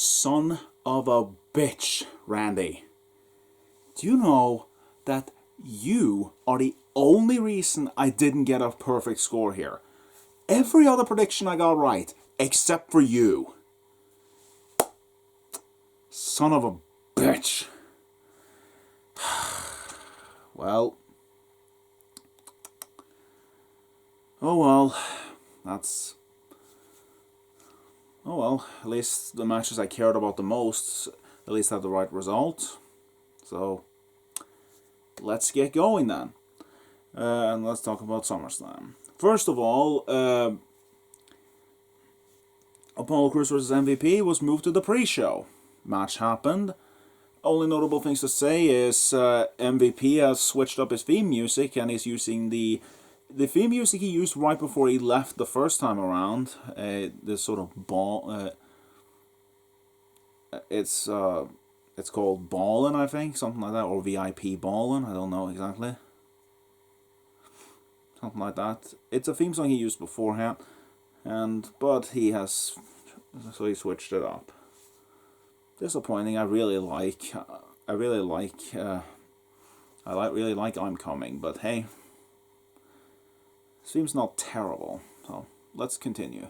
Son of a bitch, Randy. Do you know that you are the only reason I didn't get a perfect score here? Every other prediction I got right, except for you. Son of a bitch. Well. Oh well. That's... Oh well, at least the matches I cared about the most at least had the right result. So, let's get going then. And let's talk about SummerSlam. First of all, Apollo Crews vs. MVP was moved to the pre-show. Match happened. Only notable things to say is MVP has switched up his theme music and is using the theme music he used right before he left the first time around. This sort of ball. It's called Ballin', I think, something like that, or VIP Ballin'. I don't know exactly. Something like that. It's a theme song he used beforehand, but he switched it up. Disappointing. I really like I'm Coming, but hey, seems not terrible. So let's continue.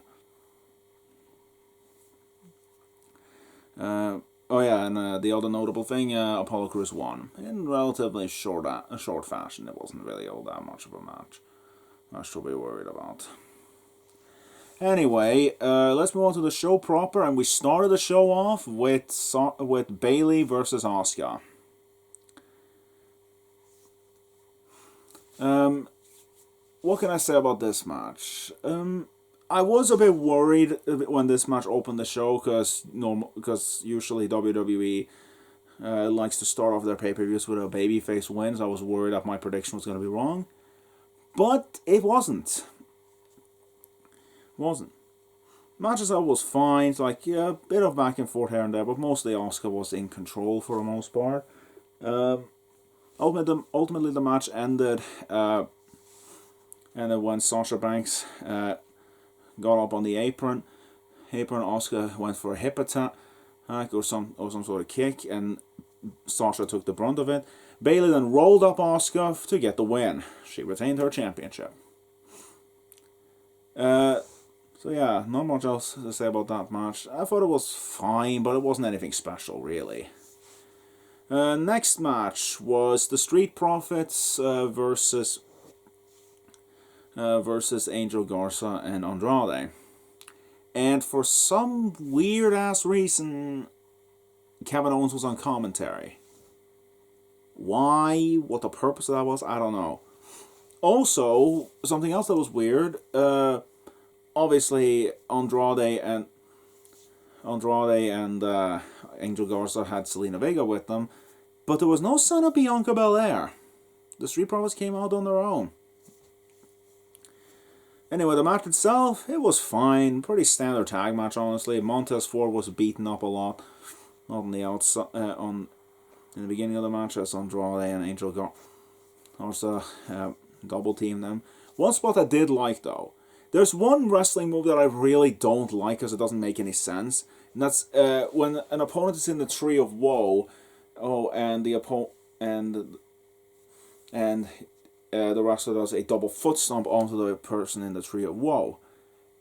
Oh yeah, and the other notable thing, Apollo Crews won in relatively short fashion. It wasn't really all that much of a match I should be worried about. Anyway, let's move on to the show proper, and we started the show off with Bayley versus Asuka. What can I say about this match? I was a bit worried when this match opened the show, because usually WWE likes to start off their pay-per-views with a babyface wins. I was worried that my prediction was going to be wrong, but it wasn't. Match itself was fine. It's like, yeah, a bit of back and forth here and there, but mostly Asuka was in control for the most part. Ultimately, the match ended when Sasha Banks got up on the apron. Asuka went for a hip attack or some sort of kick, and Sasha took the brunt of it. Bayley then rolled up Asuka to get the win. She retained her championship. So yeah, not much else to say about that match. I thought it was fine, but it wasn't anything special, really. Next match was the Street Profits versus Angel Garza and Andrade. And for some weird-ass reason, Kevin Owens was on commentary. Why? What the purpose of that was? I don't know. Also, something else that was weird, obviously Andrade and Angel Garza had Zelina Vega with them, but there was no sign of Bianca Belair. The Street Profits came out on their own. Anyway, the match itself, it was fine. Pretty standard tag match, honestly. Montez Ford was beaten up a lot. Not on the outside, in the beginning of the match, as Andrade and Angel Garza double teamed them. One spot I did like, though. There's one wrestling move that I really don't like because it doesn't make any sense. And that's when an opponent is in the Tree of Woe, and the wrestler does a double foot stomp onto the person in the Tree of Woe.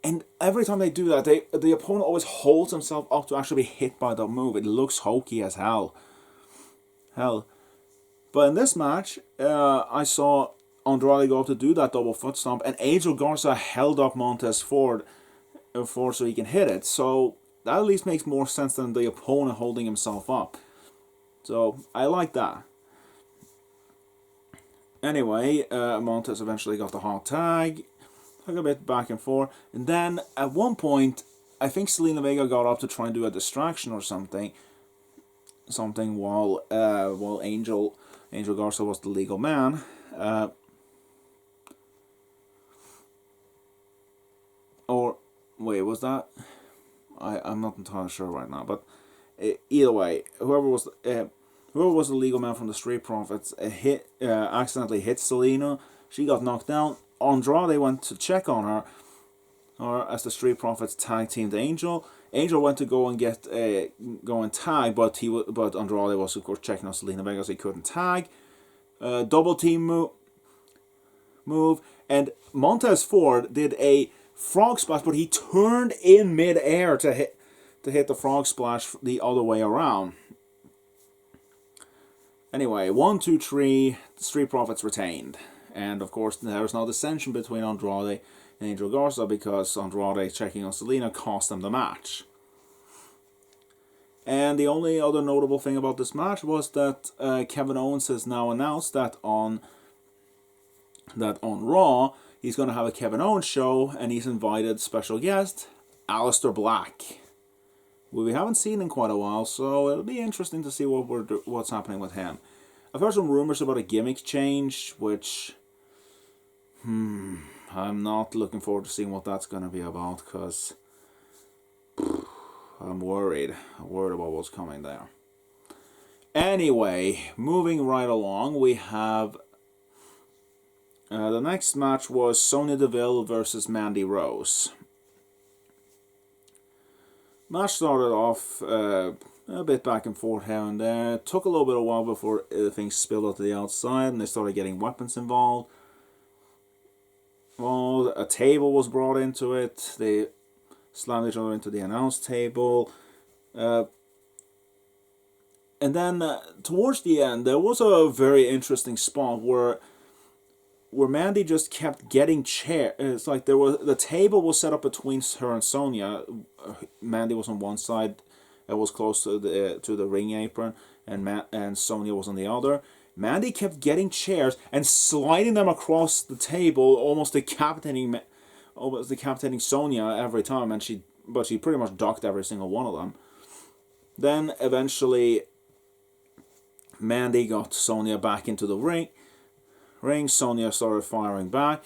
And every time they do that, the opponent always holds himself up to actually be hit by the move. It looks hokey as hell. But in this match, I saw Andrade go up to do that double foot stomp, and Angel Garza held up Montez Ford so he can hit it. So that at least makes more sense than the opponent holding himself up. So I like that. Anyway, Montez eventually got the hot tag. Took a bit back and forth. And then, at one point, I think Zelina Vega got up to try and do a distraction or something. While Angel Garza was the legal man. Or, wait, was that? I'm not entirely sure right now. But either way, whoever was the legal man from the Street Profits accidentally hit Zelina. She got knocked down. Andrade went to check on her, or as the Street Profits tag teamed Angel, Angel went to go and go and tag, but Andrade was of course checking on Zelina Vega, so he couldn't tag. Double team move, and Montez Ford did a frog splash, but he turned in mid-air to hit the frog splash the other way around. Anyway, 1, 2, 3, the Street Profits retained. And of course, there was no dissension between Andrade and Angel Garza because Andrade checking on Zelina cost them the match. And the only other notable thing about this match was that Kevin Owens has now announced that on Raw, he's going to have a Kevin Owens show, and he's invited special guest Aleister Black, who we haven't seen in quite a while, so it'll be interesting to see what's happening with him. I've heard some rumors about a gimmick change, which I'm not looking forward to seeing what that's going to be about, because I'm worried about what's coming there. Anyway, moving right along, we have the next match was Sonya Deville versus Mandy Rose. Match started off a bit back and forth here and there. It took a little bit of a while before things spilled out to the outside and they started getting weapons involved. Well, a table was brought into it. They slammed each other into the announce table. And then towards the end, there was a very interesting spot where Mandy just kept getting chairs. It's like the table was set up between her and Sonya. Mandy was on one side, it was close to the ring apron, and Sonya was on the other. Mandy kept getting chairs and sliding them across the table, almost decapitating Sonya every time, but she pretty much ducked every single one of them. Then eventually, Mandy got Sonya back into the ring. Sonya started firing back,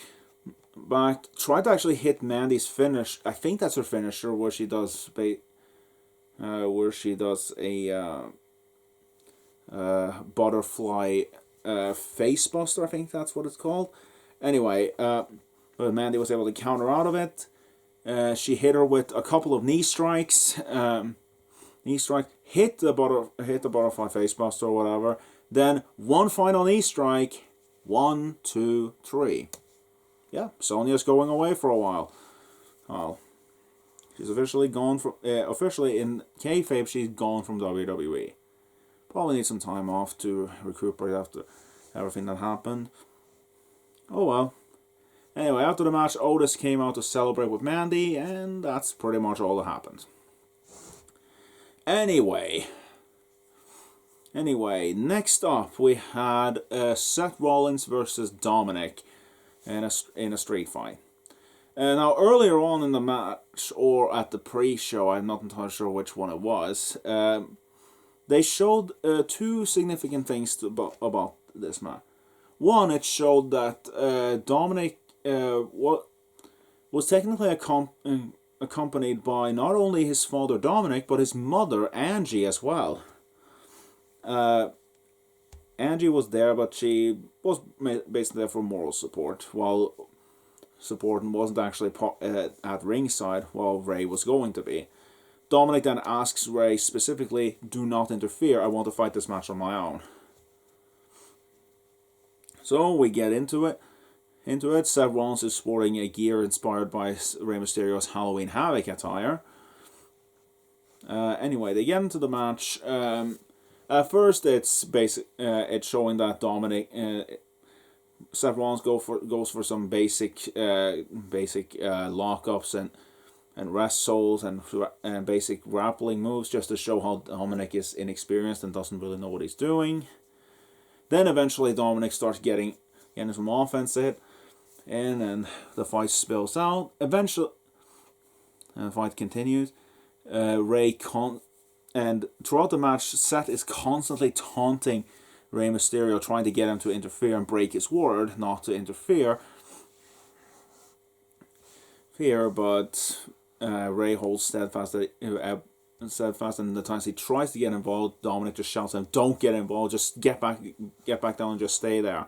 tried to actually hit Mandy's finish. I think that's her finisher, where she does a butterfly face buster. I think that's what it's called. Anyway, but Mandy was able to counter out of it. She hit her with a couple of knee strikes. Hit the butterfly face buster or whatever. Then one final knee strike. 1, 2, 3. Yeah, Sonya's going away for a while. Oh, she's officially gone from. Officially in kayfabe, she's gone from WWE. Probably needs some time off to recuperate after everything that happened. Oh well. Anyway, after the match, Otis came out to celebrate with Mandy, and that's pretty much all that happened. Anyway, next up we had Seth Rollins versus Dominik in a street fight. Now, earlier on in the match, or at the pre-show, I'm not entirely sure which one it was, they showed two significant things about this match. One, it showed that Dominik was technically accompanied by not only his father Dominik, but his mother Angie as well. Angie was there, but she was basically there for moral support, while supporting wasn't actually at ringside, while Ray was going to be. Dominik then asks Ray specifically, "Do not interfere, I want to fight this match on my own." So we get into it. Seth Rollins is sporting a gear inspired by Rey Mysterio's Halloween Havoc attire. Anyway, they get into the match. At first, it's showing that Seth Rollins goes for some basic lockups and wrest holds and basic grappling moves, just to show how Dominik is inexperienced and doesn't really know what he's doing. Then eventually Dominik starts getting some offense in, and the fight spills out. Eventually, and the fight continues. And throughout the match, Seth is constantly taunting Rey Mysterio, trying to get him to interfere and break his word not to interfere. But Rey holds steadfast, and the times he tries to get involved, Dominik just shouts at him, "Don't get involved, just get back down and just stay there."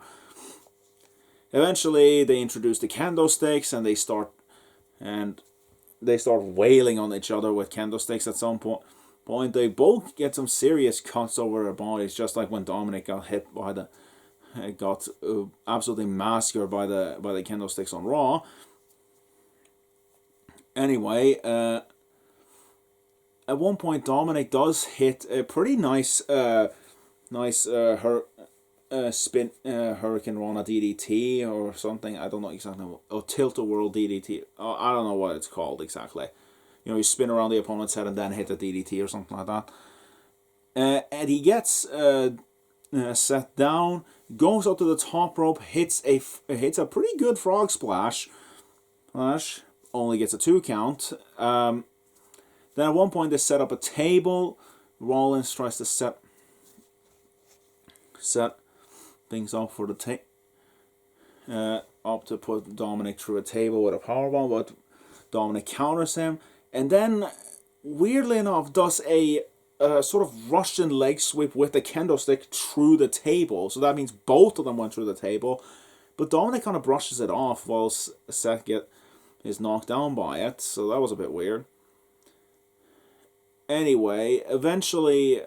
Eventually, they introduce the kendo sticks, and they start wailing on each other with kendo sticks at some point. They both get some serious cuts over their bodies, just like when Dominik got hit by got absolutely massacred by the kendo sticks on Raw. Anyway, at one point Dominik does hit a pretty nice spin Hurricane Rana DDT or something. I don't know exactly what, or Tilt-A-Whirl DDT. I don't know what it's called exactly. You know, you spin around the opponent's head and then hit a DDT or something like that. And he gets Seth down, goes up to the top rope, hits a pretty good frog splash. Only gets a 2 count. Then at one point they set up a table. Rollins tries to set things up for the up to put Dominik through a table with a powerbomb, but Dominik counters him, and then weirdly enough does a sort of Russian leg sweep with the kendo stick through the table. So that means both of them went through the table, but Dominik kind of brushes it off while Seth is knocked down by it. So that was a bit weird. Anyway, eventually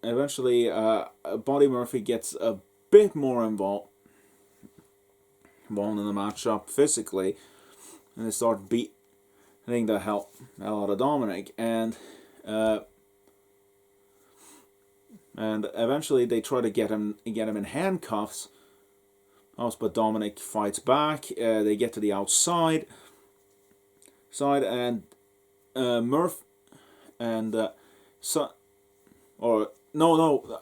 Buddy Murphy gets a bit more involved in the matchup physically, and they start beating the hell out of Dominik, and eventually they try to get him in handcuffs. But Dominik fights back. They get to the outside, and Murph and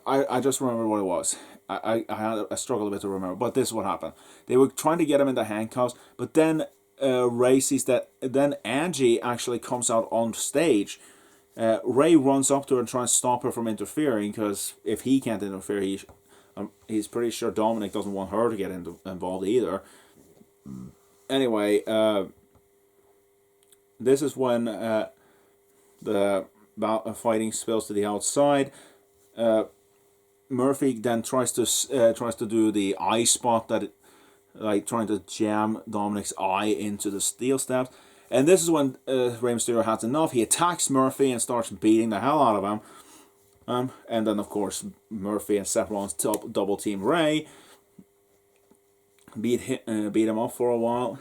I just remember what it was. I struggled a bit to remember, but this is what happened. They were trying to get him in the handcuffs, but then Ray sees that. Then Angie actually comes out on stage. Ray runs up to her and tries to stop her from interfering, because if he can't interfere, he's pretty sure Dominik doesn't want her to get involved either. Anyway, this is when the fighting spills to the outside. Murphy then tries to do the eye spot, trying to jam Dominik's eye into the steel steps. And this is when Rey Mysterio has enough. He attacks Murphy and starts beating the hell out of him. And then, of course, Murphy and Seth Rollins double team Ray. Beat him up for a while.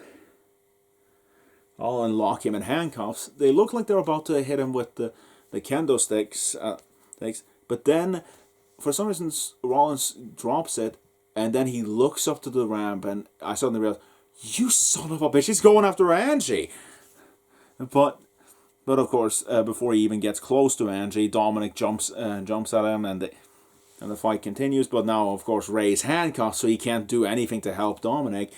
And lock him in handcuffs. They look like they're about to hit him with the kendo sticks. But then, for some reason, Rollins drops it. And then he looks up to the ramp. And I suddenly realized, you son of a bitch, he's going after Angie. But of course, before he even gets close to Angie, Dominik jumps at him, and the fight continues. But now, of course, Ray's handcuffed, so he can't do anything to help Dominik.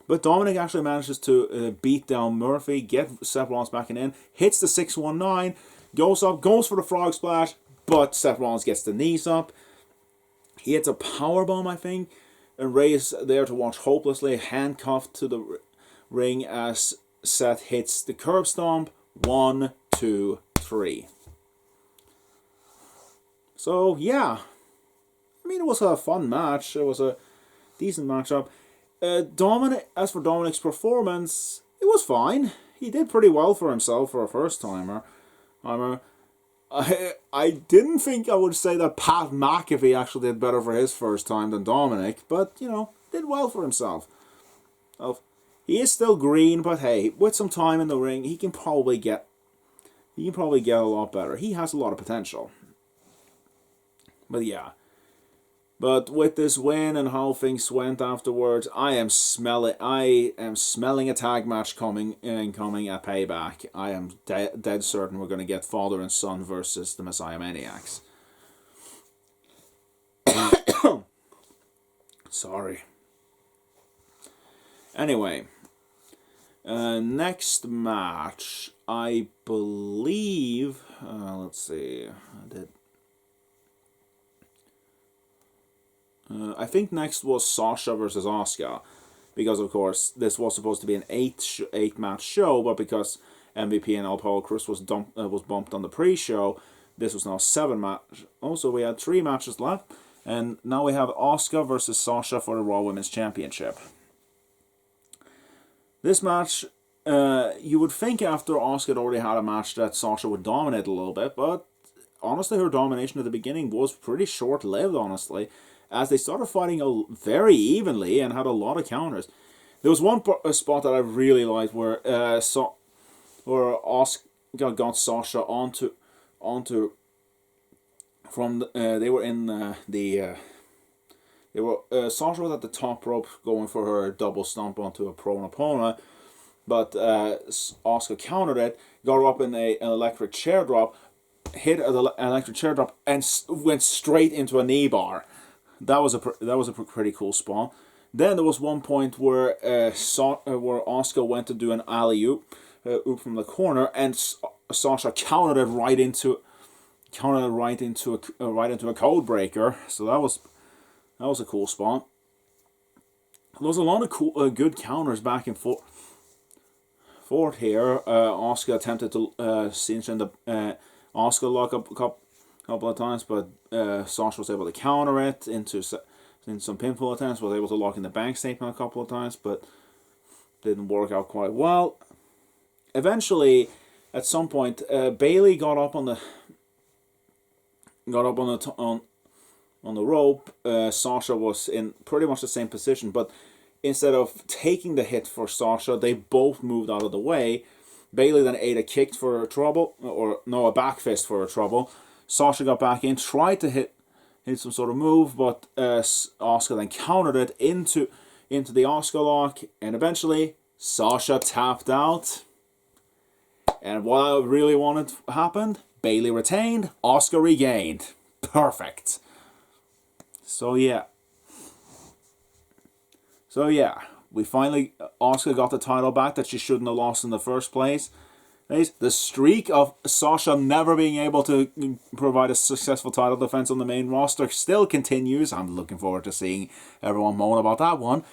But Dominik actually manages to beat down Murphy, get Seth Rollins back in, hits the 619, goes up, goes for the frog splash, but Seth Rollins gets the knees up. He hits a powerbomb, I think, and Ray is there to watch hopelessly, handcuffed to the ring as Seth hits the curb stomp. 1, 2, 3. So, yeah. I mean, it was a fun match. It was a decent matchup. As for Dominik's performance, it was fine. He did pretty well for himself for a first-timer. I didn't think I would say that Pat McAfee actually did better for his first time than Dominik, but, did well for himself. He is still green, but hey, with some time in the ring, he can probably get a lot better. He has a lot of potential. But yeah. But with this win and how things went afterwards, I am smelling a tag match coming at Payback. I am dead certain we're going to get Father and Son versus the Messiah Maniacs. Sorry. Anyway, next match, I believe. Let's see. I think next was Sasha versus Asuka, because of course this was supposed to be an 8-match show, but because MVP and Apollo Crews was bumped on the pre-show, this was now 7 match. Also, we had 3 matches left, and now we have Asuka versus Sasha for the Raw Women's Championship. This match, you would think after Asuka had already had a match that Sasha would dominate a little bit, but honestly, her domination at the beginning was pretty short-lived, honestly, as they started fighting very evenly and had a lot of counters. There was one spot that I really liked where Asuka got Sasha onto from they were in Sasha was at the top rope going for her double stomp onto a prone opponent, but Asuka countered it, got her up in an electric chair drop, hit an electric chair drop, and went straight into a knee bar. That was a pretty cool spot. Then there was one point where Asuka went to do an alley oop from the corner, and Sasha countered it right into a code breaker. So that was a cool spot. There was a lot of cool, good counters back and forth here. Asuka attempted to cinch in the Asuka lock up a couple of times, but Sasha was able to counter it into some pinfall attempts. Was able to lock in the bank statement a couple of times, but didn't work out quite well. Eventually, at some point, Bayley got up on the rope. Sasha was in pretty much the same position, but instead of taking the hit for Sasha, they both moved out of the way. Bayley then ate a kick for her trouble, a back fist for her trouble. Sasha got back in, tried to hit some sort of move, but Asuka then countered it into the Asuka lock, and eventually Sasha tapped out. And what I really wanted happened, Bayley retained, Asuka regained. Perfect. So yeah, we finally, Asuka got the title back that she shouldn't have lost in the first place. The streak of Sasha never being able to provide a successful title defense on the main roster still continues. I'm looking forward to seeing everyone moan about that one.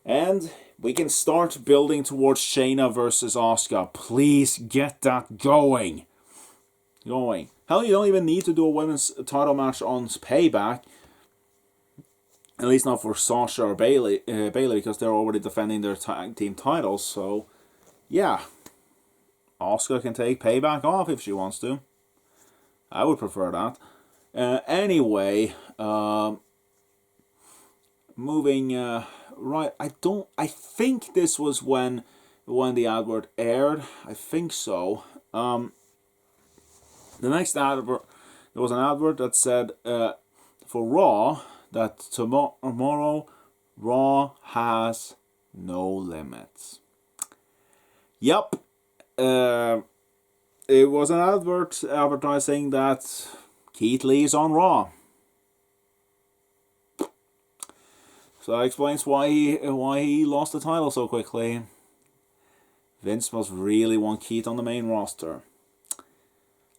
And we can start building towards Shayna versus Asuka. Please get that going. Hell, you don't even need to do a women's title match on Payback. At least not for Sasha or Bayley, because they're already defending their tag team titles. So, yeah, Asuka can take Payback off if she wants to. I would prefer that. Anyway, moving right. I think this was when the advert aired. I think so. The next advert, there was an advert that said for Raw that tomorrow Raw has no limits. Yep. It was an advert advertising that Keith Lee is on Raw. So that explains why he lost the title so quickly. Vince must really want Keith on the main roster.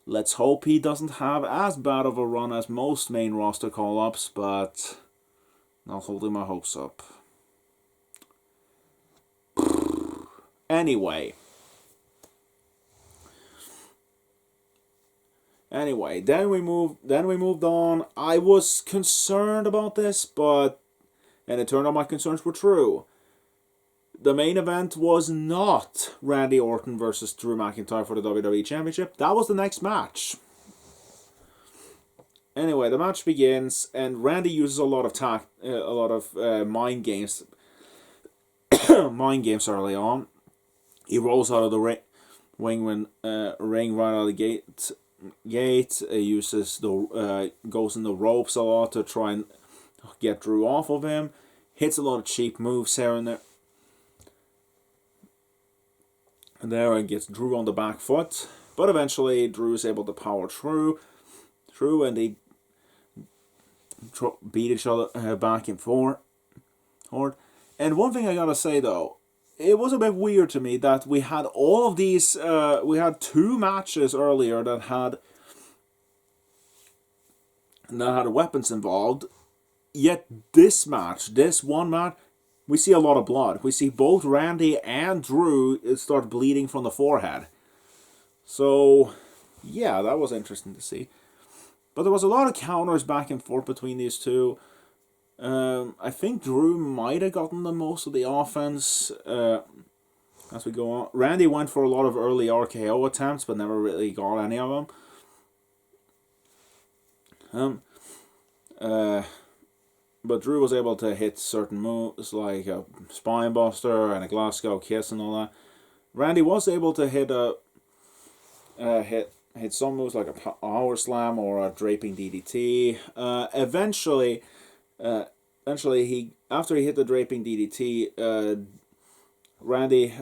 Let's hope he doesn't have as bad of a run as most main roster call-ups, but not holding my hopes up. Anyway, then we moved on. I was concerned about this, and it turned out my concerns were true. The main event was not Randy Orton versus Drew McIntyre for the WWE Championship. That was the next match. Anyway, the match begins, and Randy uses a lot of mind games early on. He rolls out of the ring right out of the gate. Uses goes in the ropes a lot to try and get Drew off of him. Hits a lot of cheap moves here and there. And gets Drew on the back foot, but eventually Drew is able to power through, and they beat each other back and forth. And one thing I gotta say though, it was a bit weird to me that we had all of these. We had two matches earlier that had weapons involved, yet this one match, we see a lot of blood. We see both Randy and Drew start bleeding from the forehead. So, yeah, that was interesting to see. But there was a lot of counters back and forth between these two. I think Drew might have gotten the most of the offense as we go on. Randy went for a lot of early RKO attempts, but never really got any of them. But Drew was able to hit certain moves like a spine buster and a Glasgow kiss and all that. Randy was able to hit hit some moves like a power slam or a draping DDT. Eventually, he after he hit the draping DDT, Randy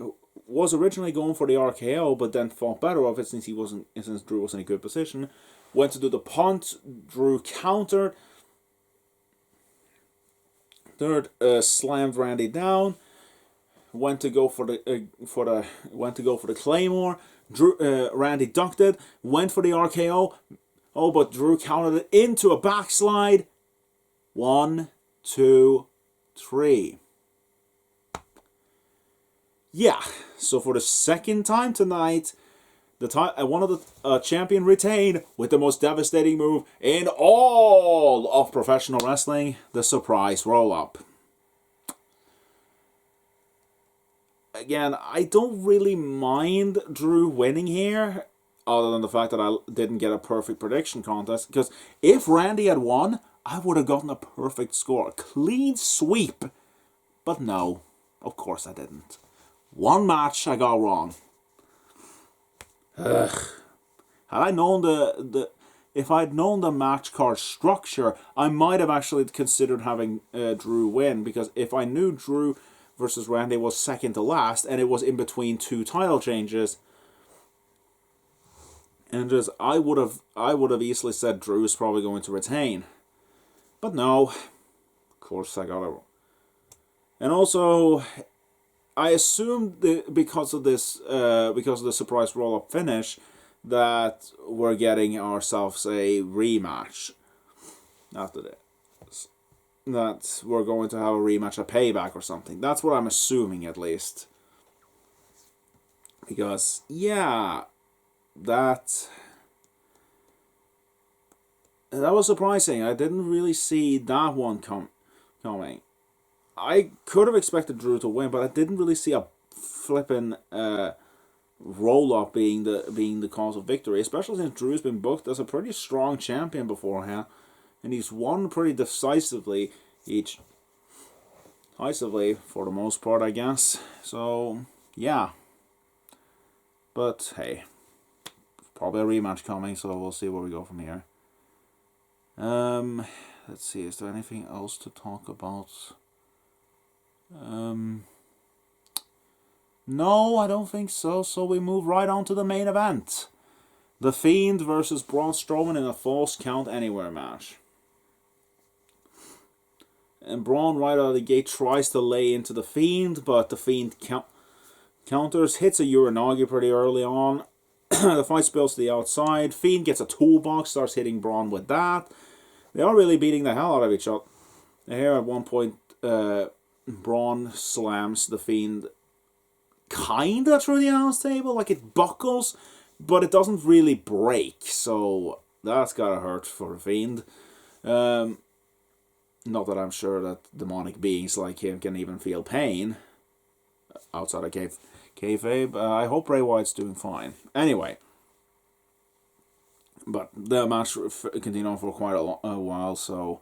was originally going for the RKO, but then thought better of it since Drew was in a good position. Went to do the punt. Drew countered. Third, slammed Randy down. Went to go for the Claymore. Randy ducked it. Went for the RKO. Oh, but Drew countered it into a backslide. 1, 2, 3. Yeah. So for the second time tonight, one of the champion retained with the most devastating move in all of professional wrestling, the surprise roll-up. Again, I don't really mind Drew winning here, other than the fact that I didn't get a perfect prediction contest, because if Randy had won, I would have gotten a perfect score. A clean sweep. But no, of course I didn't. One match I got wrong. Ugh. Had I known if I'd known the match card structure, I might have actually considered having Drew win, because if I knew Drew versus Randy was second to last and it was in between two title changes, and I would have easily said Drew is probably going to retain. But no, of course I got it. And also, I assumed because of the surprise roll-up finish that we're getting ourselves a rematch after this. That we're going to have a rematch, a payback or something. That's what I'm assuming, at least. Because, yeah, that was surprising. I didn't really see that one coming. I could have expected Drew to win, but I didn't really see a flippin' roll-up being the cause of victory, especially since Drew's been booked as a pretty strong champion beforehand, and he's won pretty decisively for the most part, I guess. So, yeah. But, hey, probably a rematch coming, so we'll see where we go from here. Let's see, is there anything else to talk about? No, I don't think so. So we move right on to the main event. The Fiend versus Braun Strowman in a Falls Count Anywhere match. And Braun right out of the gate tries to lay into the Fiend, but the Fiend counters, hits a Uranagi pretty early on. The fight spills to the outside. Fiend gets a toolbox, starts hitting Braun with that. They are really beating the hell out of each other. Here at one point, Braun slams the Fiend kinda through the announce table, like it buckles, but it doesn't really break, so that's gotta hurt for the Fiend. Not that I'm sure that demonic beings like him can even feel pain outside of kayfabe. I hope Bray Wyatt's doing fine. Anyway, but the match continued on for quite a while, so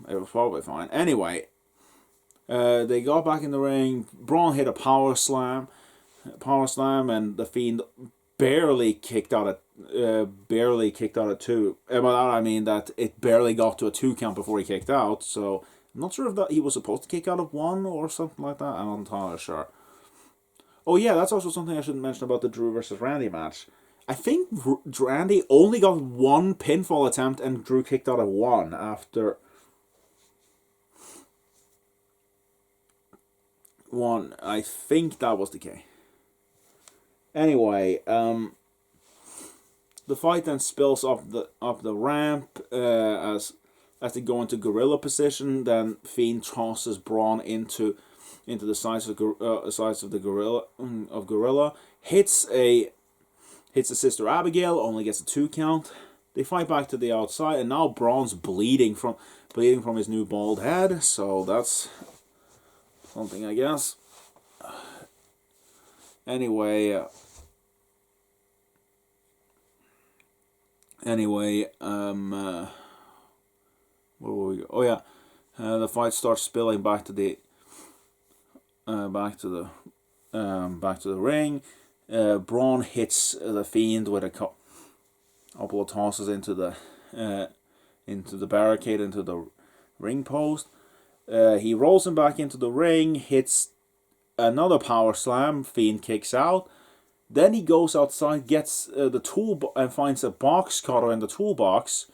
it was probably fine. Anyway, they got back in the ring. Braun hit a power slam, and the Fiend barely kicked out at 2. And by that I mean that it barely got to a 2 count before he kicked out. So I'm not sure if that he was supposed to kick out of 1 or something like that. I'm not entirely sure. Oh yeah, that's also something I should mention about the Drew versus Randy match. I think Randy only got 1 pinfall attempt and Drew kicked out of 1 after 1. I think that was the case. Anyway, the fight then spills up the ramp as they go into gorilla position. Then Fiend tosses Braun into the sides of the gorilla, hits a Sister Abigail, only gets a 2 count. They fight back to the outside, and now Braun's bleeding from his new bald head, so that's something, I guess. Anyway, where were we? Oh yeah, the fight starts spilling back to the ring. Braun hits the Fiend with a couple of tosses into the barricade, into the ring post. He rolls him back into the ring, hits another power slam. Fiend kicks out. Then he goes outside, gets the tool and finds a box cutter in the toolbox,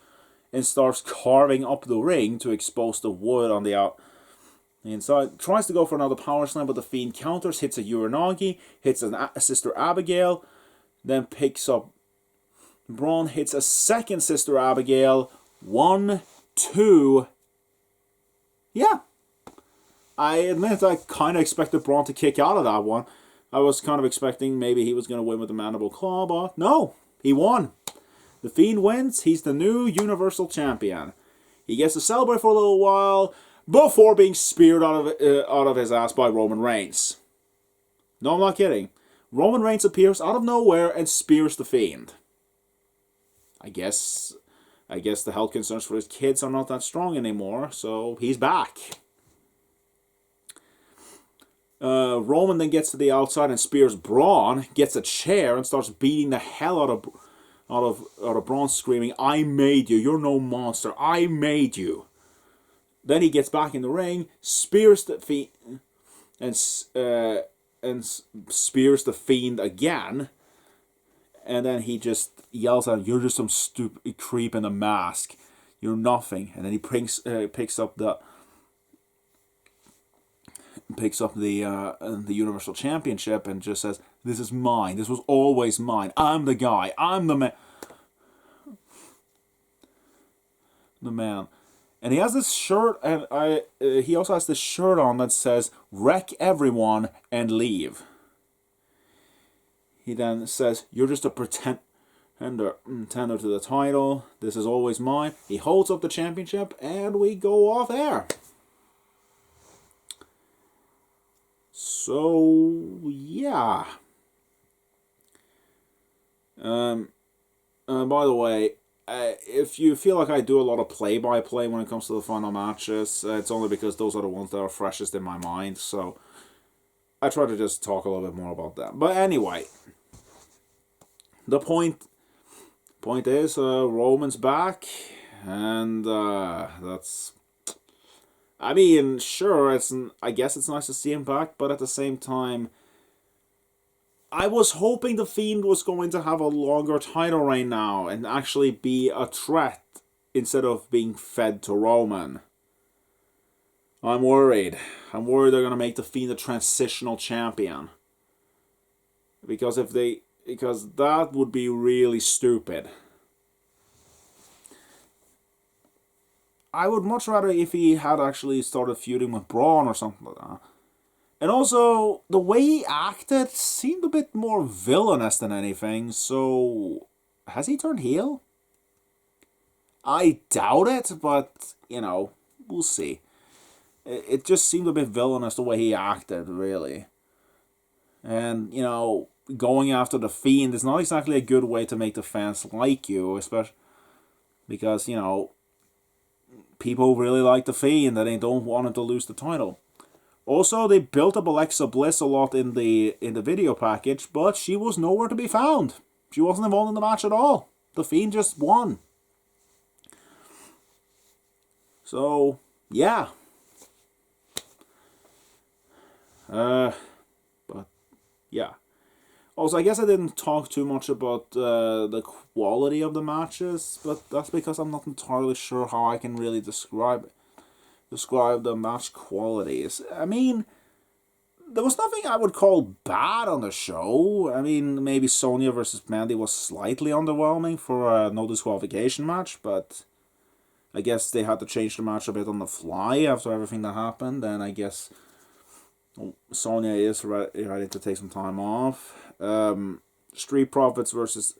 and starts carving up the ring to expose the wood on the inside. Tries to go for another power slam, but the Fiend counters, hits a Uranagi, hits a Sister Abigail, then picks up Braun, hits a second Sister Abigail. 1, 2. Yeah. I admit I kind of expected Braun to kick out of that one. I was kind of expecting maybe he was going to win with the Mandible Claw, but no, he won. The Fiend wins. He's the new Universal Champion. He gets to celebrate for a little while before being speared out of his ass by Roman Reigns. No, I'm not kidding. Roman Reigns appears out of nowhere and spears the Fiend. I guess the health concerns for his kids are not that strong anymore, so he's back. Roman then gets to the outside and spears Braun, gets a chair and starts beating the hell out of Braun, screaming, "I made you, you're no monster, I made you." Then he gets back in the ring, spears the Fiend, and spears the Fiend again, and then he just yells out, "You're just some stupid creep in a mask, you're nothing." And then he picks up the Universal Championship and just says, "This is mine. This was always mine. I'm the guy. I'm the man." And he has this shirt, and he also has this shirt on that says, "Wreck everyone and leave." He then says, "You're just a pretender to the title. This is always mine." He holds up the championship, and we go off air. So, yeah. By the way, if you feel like I do a lot of play-by-play when it comes to the final matches, it's only because those are the ones that are freshest in my mind, so I try to just talk a little bit more about that. But anyway, the point is, Roman's back, and that's... I mean, sure, I guess it's nice to see him back, but at the same time, I was hoping the Fiend was going to have a longer title reign now and actually be a threat instead of being fed to Roman. I'm worried. I'm worried they're going to make the Fiend a transitional champion. Because that would be really stupid. I would much rather if he had actually started feuding with Braun or something like that. And also, the way he acted seemed a bit more villainous than anything, so... has he turned heel? I doubt it, but, we'll see. It just seemed a bit villainous the way he acted, really. And, going after the Fiend is not exactly a good way to make the fans like you, especially because, people really like the Fiend and they don't want him to lose the title. Also, they built up Alexa Bliss a lot in the video package, but she was nowhere to be found. She wasn't involved in the match at all. The Fiend just won. So, yeah. But, yeah. Also, I guess I didn't talk too much about the quality of the matches, but that's because I'm not entirely sure how I can really describe the match qualities. I mean, there was nothing I would call bad on the show. I mean, maybe Sonya versus Mandy was slightly underwhelming for a no disqualification match, but I guess they had to change the match a bit on the fly after everything that happened, and I guess Sonya is ready to take some time off. Street Profits versus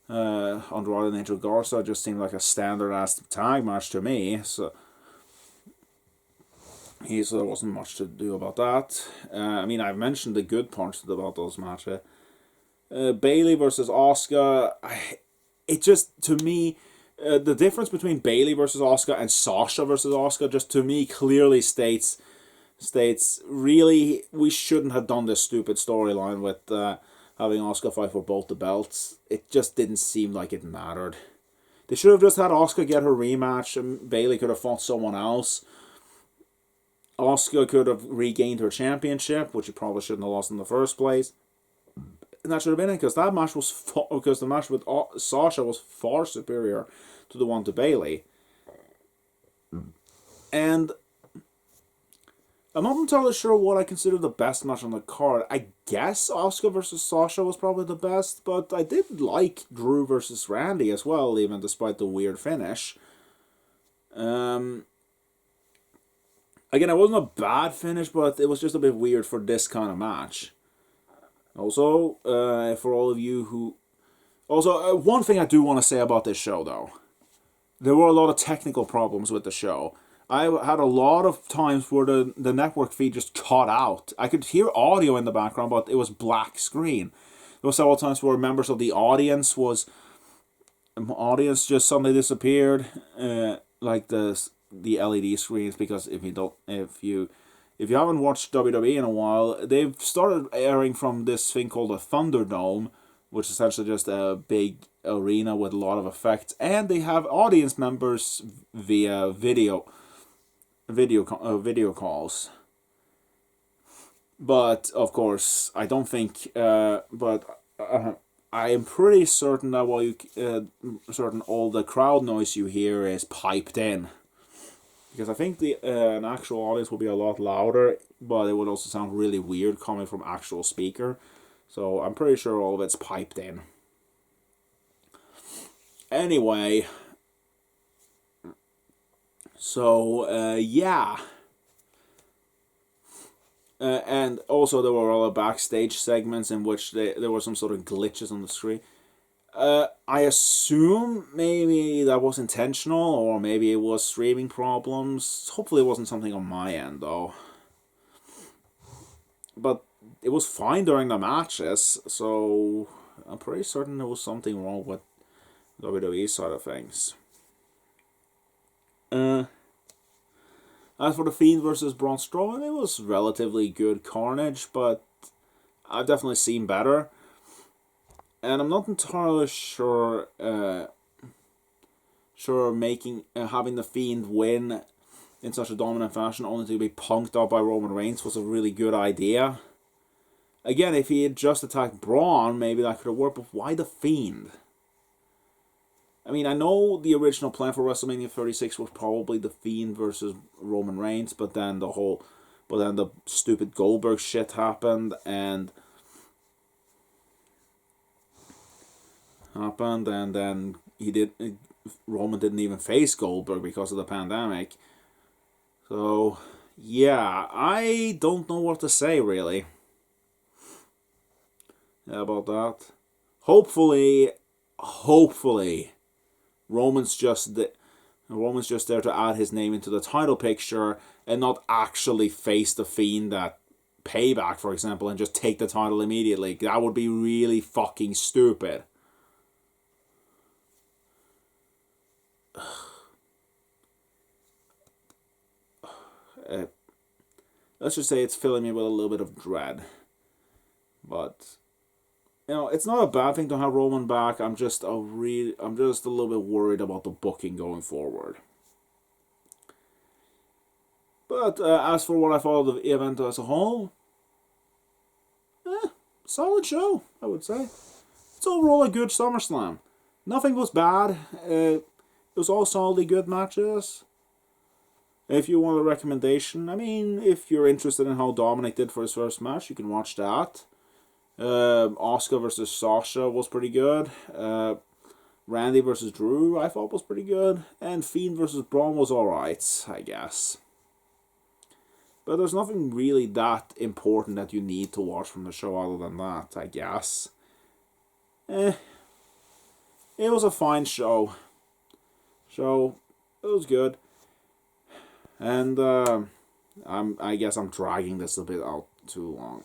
Andrade and Angel Garza just seemed like a standard-ass tag match to me. So there wasn't much to do about that. I mean, I've mentioned the good parts about those matches. Bayley versus Asuka, it just, to me, the difference between Bayley versus Asuka and Sasha versus Asuka just, to me, clearly states really we shouldn't have done this stupid storyline with having Asuka fight for both the belts. It just didn't seem like it mattered. They should have just had Asuka get her rematch, and Bayley could have fought someone else. Asuka could have regained her championship, which she probably shouldn't have lost in the first place. And that should have been it, because that match because the match with Sasha was far superior to the one to Bayley. And I'm not entirely sure what I consider the best match on the card. I guess Asuka versus Sasha was probably the best, but I did like Drew versus Randy as well, even despite the weird finish. Again, it wasn't a bad finish, but it was just a bit weird for this kind of match. Also, for all of you who... Also, one thing I do want to say about this show, though. There were a lot of technical problems with the show. I had a lot of times where the network feed just cut out. I could hear audio in the background, but it was black screen. There were several times where members of the audience just suddenly disappeared, like the LED screens. Because if you haven't watched WWE in a while, they've started airing from this thing called a Thunderdome, which is essentially just a big arena with a lot of effects, and they have audience members via video calls. But of course, I don't think. But I am pretty certain that all the crowd noise you hear is piped in, because I think an actual audience will be a lot louder, but it would also sound really weird coming from actual speaker. So I'm pretty sure all of it's piped in. Anyway. So, yeah. And also there were other backstage segments in which there were some sort of glitches on the screen. I assume maybe that was intentional, or maybe it was streaming problems. Hopefully it wasn't something on my end, though. But it was fine during the matches, so I'm pretty certain there was something wrong with WWE side of things. As for the Fiend versus Braun Strowman, it was relatively good carnage, but I've definitely seen better. And I'm not entirely sure having the Fiend win in such a dominant fashion only to be punked out by Roman Reigns was a really good idea. Again, if he had just attacked Braun, maybe that could have worked, but why the Fiend? I mean, I know the original plan for WrestleMania 36 was probably the Fiend versus Roman Reigns, but then the stupid Goldberg shit happened, and then Roman didn't even face Goldberg because of the pandemic. So, yeah, I don't know what to say, really, about that. Hopefully, Roman's just there to add his name into the title picture and not actually face the Fiend at Payback, for example, and just take the title immediately. That would be really fucking stupid. Let's just say it's filling me with a little bit of dread. But it's not a bad thing to have Roman back. I'm just a little bit worried about the booking going forward. But as for what I thought of the event as a whole, solid show, I would say. It's overall a good SummerSlam. Nothing was bad. It was all solidly good matches. If you want a recommendation, I mean, if you're interested in how Dominik did for his first match, you can watch that. Asuka versus Sasha was pretty good. Randy versus Drew, I thought was pretty good. And Fiend versus Braun was alright, I guess. But there's nothing really that important that you need to watch from the show other than that, I guess. it was a fine show. It was good. And I guess I'm dragging this a bit out too long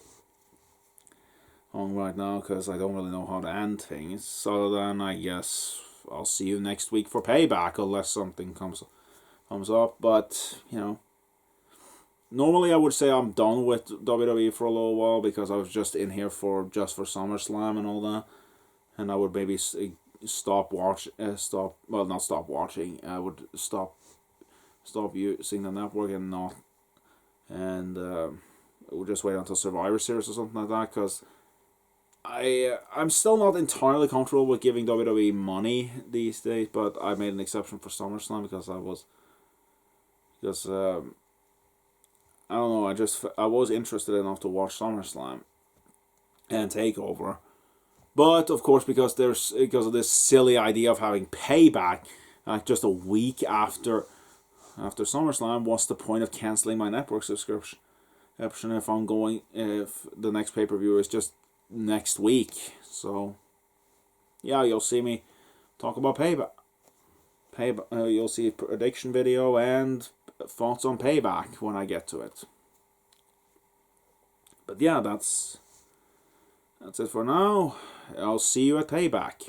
right now because I don't really know how to end things. So then I guess I'll see you next week for Payback unless something comes up. But normally I would say I'm done with WWE for a little while because I was just in here for SummerSlam and all that, and I would maybe not stop watching. I would stop using the network and we'll just wait until Survivor Series or something like that, because I'm still not entirely comfortable with giving WWE money these days, but I made an exception for SummerSlam because I don't know, I was interested enough to watch SummerSlam and TakeOver. But of course, because of this silly idea of having Payback just a week after SummerSlam, what's the point of cancelling my network subscription if the next pay-per-view is just next week? So yeah, you'll see me talk about Payback. You'll see a prediction video and thoughts on Payback when I get to it. But yeah, that's it for now. I'll see you at Payback.